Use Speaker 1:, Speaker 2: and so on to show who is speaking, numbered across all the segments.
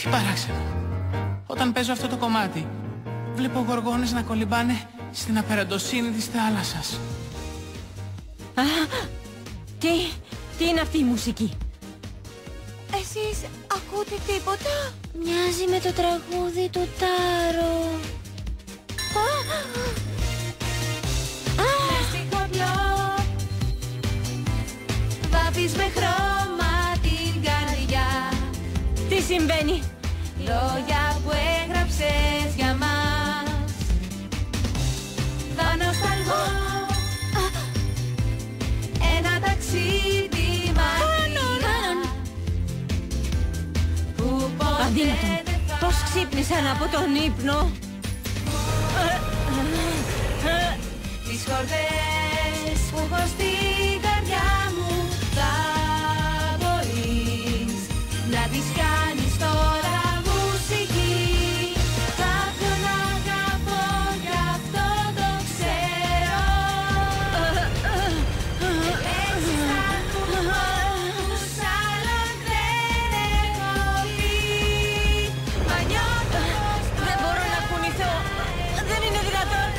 Speaker 1: Τι παράξενο. Όταν παίζω αυτό το κομμάτι, βλέπω γοργόνες να κολυμπάνε στην απεραντοσύνη της θάλασσας.
Speaker 2: Α, τι είναι αυτή η μουσική?
Speaker 3: Εσείς ακούτε τίποτα?
Speaker 4: Μοιάζει με το τραγούδι του Τάρο.
Speaker 3: Μες στη χωριό βάφεις με χρώμα την καρδιά.
Speaker 2: Τι συμβαίνει?
Speaker 3: Λόγια που έγραψες για μας. Θα νοσταλγώ ένα ταξίδι μακριά που ποτέ
Speaker 2: Αδύνατον.
Speaker 3: δεν θα...
Speaker 2: Πώς ξύπνησαν από τον ύπνο?
Speaker 3: Τις χορδές που έχω στην καρδιά μου θα μπορείς να τις κάνεις τώρα μουσική. Κάποιον αγαπώ, γι' αυτό το ξέρω. Λέξεις θα μου πόνους, άλλον δεν έχω πει. Μα νιώθω πως
Speaker 2: Δεν μπορώ να κουνηθώ. Δεν είναι δυνατόν.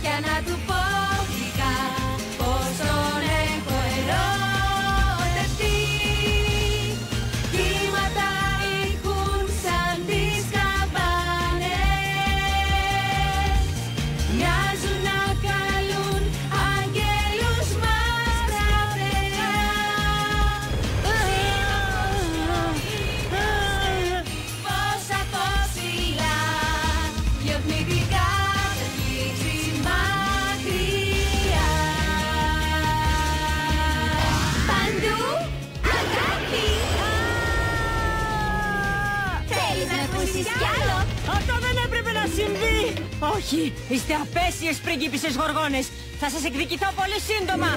Speaker 3: για να του πω γλυκά πως τον έχω ερωτευτεί. Κύματα ηχούν σαν τις καμπάνες, μοιάζουν να καλούν αγγέλους μας τα παιδιά. Πως από ψηλά διώχνει την κατακλήξη μακριά. Παντού αγάπη. Θέλεις να ακούσεις κι άλλο?
Speaker 2: Αυτό δεν έπρεπε να συμβεί. Όχι, είστε απέσιες πριγκίπισσες γοργόνες. Θα σας εκδικηθώ πολύ σύντομα.